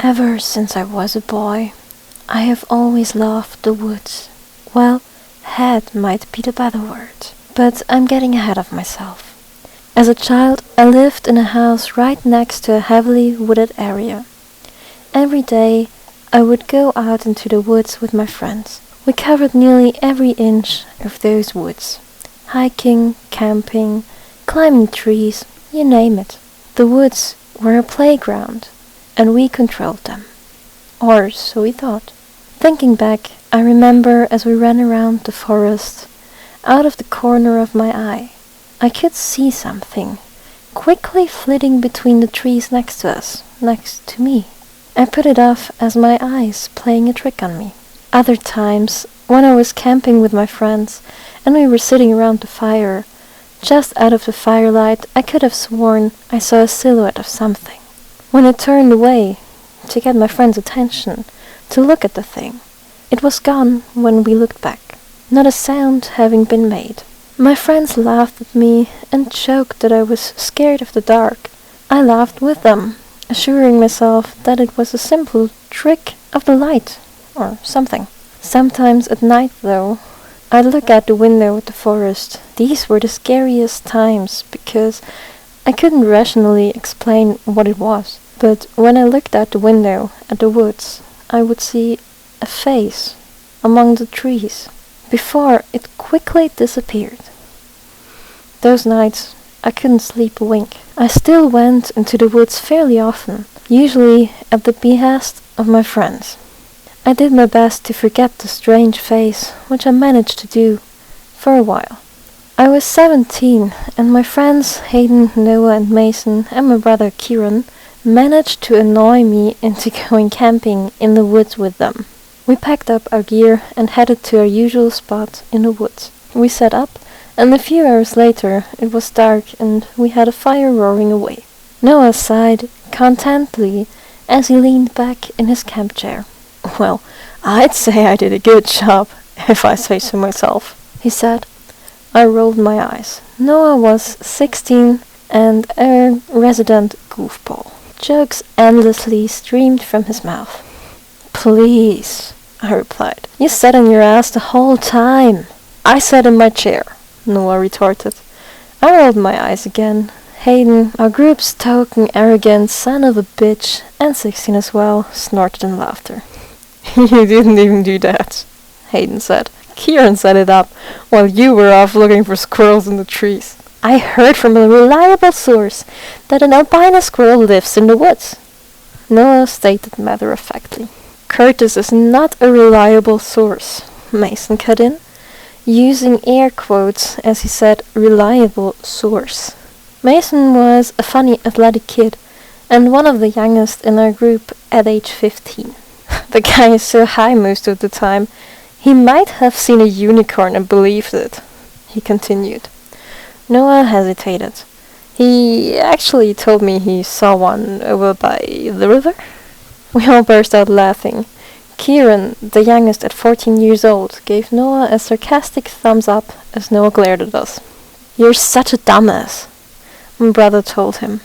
Ever since I was a boy, I have always loved the woods. Well, had might be the better word, but I'm getting ahead of myself. As a child, I lived in a house right next to a heavily wooded area. Every day, I would go out into the woods with my friends. We covered nearly every inch of those woods. Hiking, camping, climbing trees, you name it. The woods were a playground, and we controlled them. Or so we thought. Thinking back, I remember as we ran around the forest, out of the corner of my eye, I could see something, quickly flitting between the trees next to us, next to me. I put it off as my eyes playing a trick on me. Other times, when I was camping with my friends, and we were sitting around the fire, just out of the firelight I could have sworn I saw a silhouette of something. When I turned away, to get my friend's attention, to look at the thing, it was gone when we looked back, not a sound having been made. My friends laughed at me and joked that I was scared of the dark. I laughed with them, assuring myself that it was a simple trick of the light, or something. Sometimes at night, though, I'd look out the window at the forest. These were the scariest times, because I couldn't rationally explain what it was. But when I looked out the window at the woods, I would see a face among the trees, before it quickly disappeared. Those nights, I couldn't sleep a wink. I still went into the woods fairly often, usually at the behest of my friends. I did my best to forget the strange face, which I managed to do for a while. I was 17, and my friends Hayden, Noah and Mason, and my brother Kieran managed to annoy me into going camping in the woods with them. We packed up our gear and headed to our usual spot in the woods. We set up, and a few hours later it was dark and we had a fire roaring away. Noah sighed contentedly as he leaned back in his camp chair. "Well, I'd say I did a good job, if I say so myself," he said. I rolled my eyes. Noah was 16 and a resident goofball. Jokes endlessly streamed from his mouth. "Please," I replied. "You sat on your ass the whole time." "I sat in my chair," Noah retorted. I rolled my eyes again. Hayden, our group's token arrogant son of a bitch, and 16 as well, snorted in laughter. "You didn't even do that," Hayden said. "Kieran set it up while you were off looking for squirrels in the trees." "I heard from a reliable source that an albino squirrel lives in the woods," Noah stated matter-of-factly. "Curtis is not a reliable source," Mason cut in, using air quotes as he said reliable source. Mason was a funny athletic kid, and one of the youngest in our group at age 15. "The guy is so high most of the time, he might have seen a unicorn and believed it," he continued. Noah hesitated. "He actually told me he saw one over by the river." We all burst out laughing. Kieran, the youngest at 14 years old, gave Noah a sarcastic thumbs up as Noah glared at us. "You're such a dumbass," my brother told him.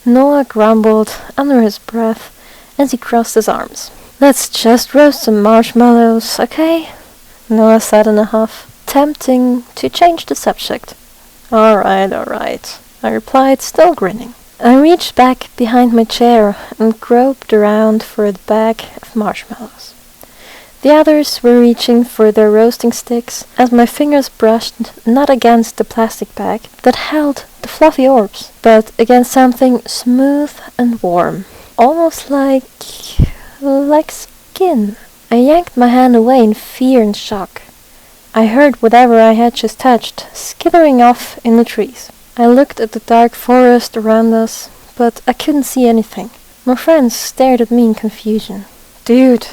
Noah grumbled under his breath as he crossed his arms. "Let's just roast some marshmallows, okay?" Noah said in a huff, tempting to change the subject. All right, I replied, still grinning. I reached back behind my chair and groped around for the bag of marshmallows. The others were reaching for their roasting sticks as my fingers brushed not against the plastic bag that held the fluffy orbs, but against something smooth and warm, almost like skin. I yanked my hand away in fear and shock. I heard whatever I had just touched skittering off in the trees. I looked at the dark forest around us, but I couldn't see anything. My friends stared at me in confusion. "Dude,"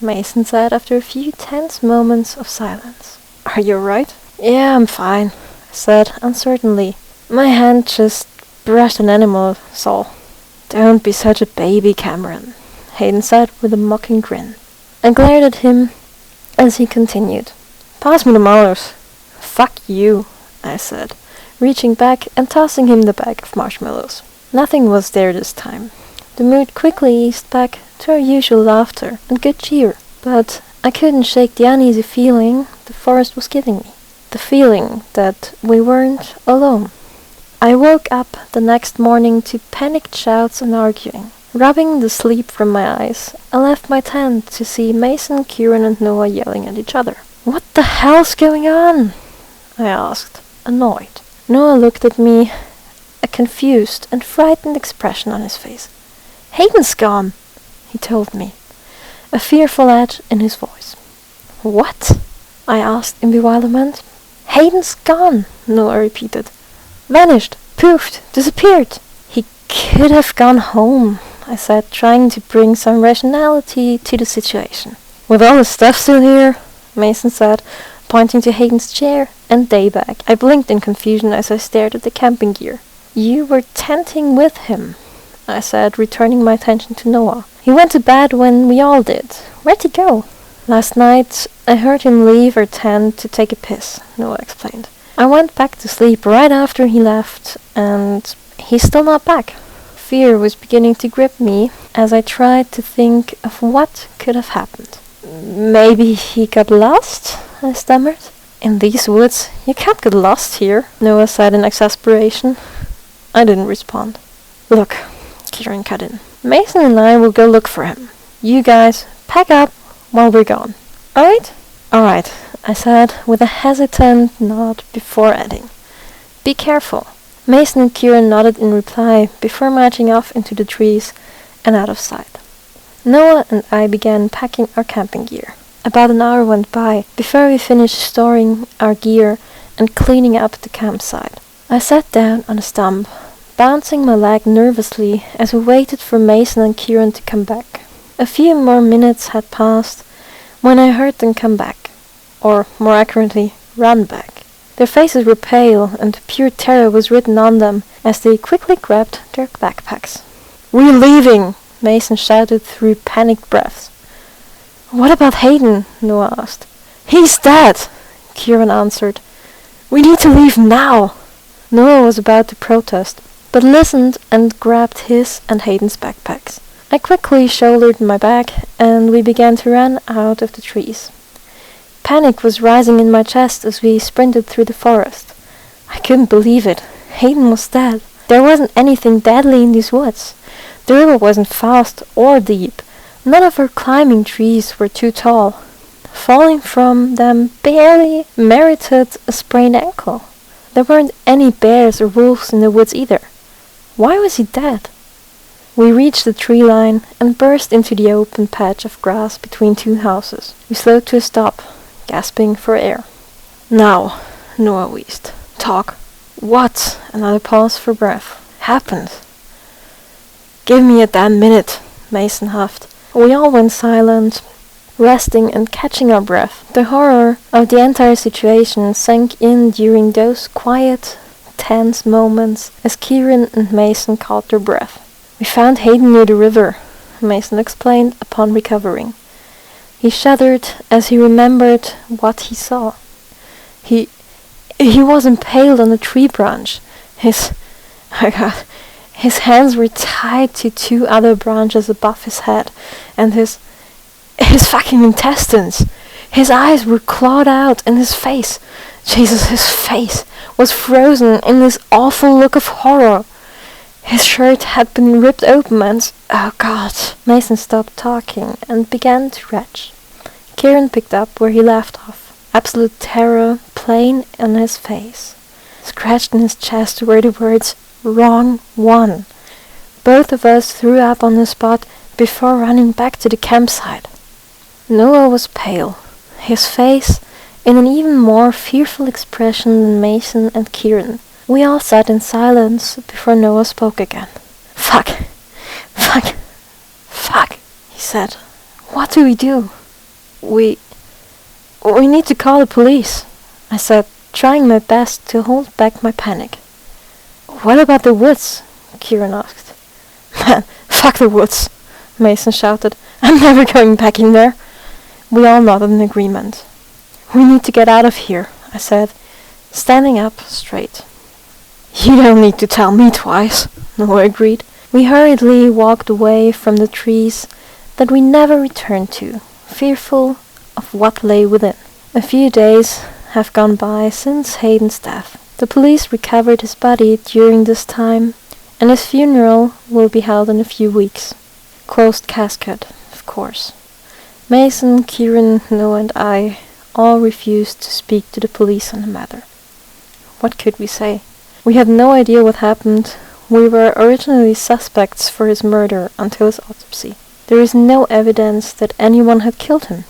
Mason said after a few tense moments of silence. "Are you alright?" "Yeah, I'm fine," I said uncertainly. My hand just brushed an animal saw. "Don't be such a baby, Cameron," Hayden said with a mocking grin. I glared at him as he continued. "Pass me the mallows." "Fuck you," I said, reaching back and tossing him the bag of marshmallows. Nothing was there this time. The mood quickly eased back to our usual laughter and good cheer. But I couldn't shake the uneasy feeling the forest was giving me. The feeling that we weren't alone. I woke up the next morning to panicked shouts and arguing. Rubbing the sleep from my eyes, I left my tent to see Mason, Kieran and Noah yelling at each other. "What the hell's going on?" I asked, annoyed. Noah looked at me, a confused and frightened expression on his face. "Hayden's gone," he told me, a fearful edge in his voice. "What?" I asked in bewilderment. "Hayden's gone," Noah repeated. "Vanished, poofed, disappeared." "He could have gone home," I said, trying to bring some rationality to the situation. "With all the stuff still here," Mason said, pointing to Hayden's chair and day bag. I blinked in confusion as I stared at the camping gear. "You were tenting with him," I said, returning my attention to Noah. "He went to bed when we all did. Where'd he go?" "Last night I heard him leave our tent to take a piss," Noah explained. "I went back to sleep right after he left, and he's still not back." Fear was beginning to grip me as I tried to think of what could have happened. "Maybe he got lost?" I stammered. "In these woods, you can't get lost here," Noah said in exasperation. I didn't respond. "Look," Kieran cut in. "Mason and I will go look for him. You guys, pack up while we're gone. Alright?" "Alright," I said with a hesitant nod before adding, "Be careful." Mason and Kieran nodded in reply before marching off into the trees and out of sight. Noah and I began packing our camping gear. About an hour went by before we finished storing our gear and cleaning up the campsite. I sat down on a stump, bouncing my leg nervously as we waited for Mason and Kieran to come back. A few more minutes had passed when I heard them come back, or more accurately, run back. Their faces were pale, and pure terror was written on them as they quickly grabbed their backpacks. "We're leaving!" Mason shouted through panicked breaths. "What about Hayden?" Noah asked. "He's dead!" Kieran answered. "We need to leave now!" Noah was about to protest, but listened and grabbed his and Hayden's backpacks. I quickly shouldered my bag, and we began to run out of the trees. Panic was rising in my chest as we sprinted through the forest. I couldn't believe it. Hayden was dead. There wasn't anything deadly in these woods. The river wasn't fast or deep. None of our climbing trees were too tall. Falling from them barely merited a sprained ankle. There weren't any bears or wolves in the woods either. Why was he dead? We reached the tree line and burst into the open patch of grass between two houses. We slowed to a stop, gasping for air. "Now," Noah wheezed. "Talk." "What?" Another pause for breath. "Happened?" "Give me a damn minute," Mason huffed. We all went silent, resting and catching our breath. The horror of the entire situation sank in during those quiet, tense moments as Kieran and Mason caught their breath. "We found Hayden near the river," Mason explained upon recovering. He shuddered as he remembered what he saw. He was impaled on a tree branch. His hands were tied to two other branches above his head, and his fucking intestines. His eyes were clawed out, and his face, Jesus, his face was frozen in this awful look of horror. His shirt had been ripped open and, oh God. Mason stopped talking and began to retch. Kieran picked up where he left off. Absolute terror plain on his face. Scratched in his chest were the words, "Wrong one." Both of us threw up on the spot before running back to the campsite. Noah was pale, his face in an even more fearful expression than Mason and Kieran. We all sat in silence before Noah spoke again. Fuck, he said. "What do we do?" We need to call the police," I said, trying my best to hold back my panic. "What about the woods?" Kieran asked. "Man, fuck the woods," Mason shouted. "I'm never going back in there." We all nodded in agreement. "We need to get out of here," I said, standing up straight. "You don't need to tell me twice," Noah agreed. We hurriedly walked away from the trees, that we never returned to, fearful of what lay within. A few days have gone by since Hayden's death. The police recovered his body during this time, and his funeral will be held in a few weeks. Closed casket, of course. Mason, Kieran, Noah and I all refused to speak to the police on the matter. What could we say? We had no idea what happened. We were originally suspects for his murder until his autopsy. There is no evidence that anyone had killed him.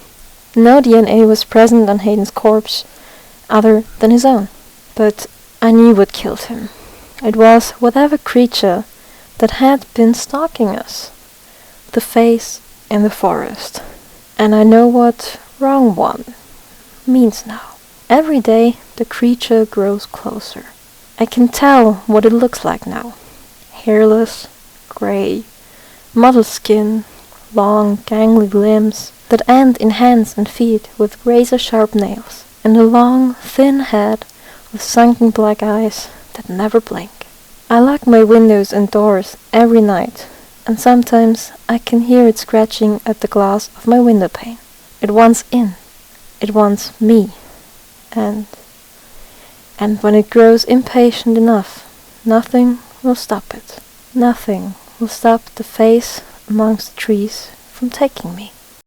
No DNA was present on Hayden's corpse, other than his own. But I knew what killed him. It was whatever creature that had been stalking us. The face in the forest. And I know what wrong one means now. Every day the creature grows closer. I can tell what it looks like now. Hairless, grey, mottled skin, long, gangly limbs that end in hands and feet with razor-sharp nails, and a long, thin head with sunken black eyes that never blink. I lock my windows and doors every night, and sometimes I can hear it scratching at the glass of my window pane. It wants in. It wants me. And when it grows impatient enough, nothing will stop it. Nothing will stop the face amongst the trees from taking me.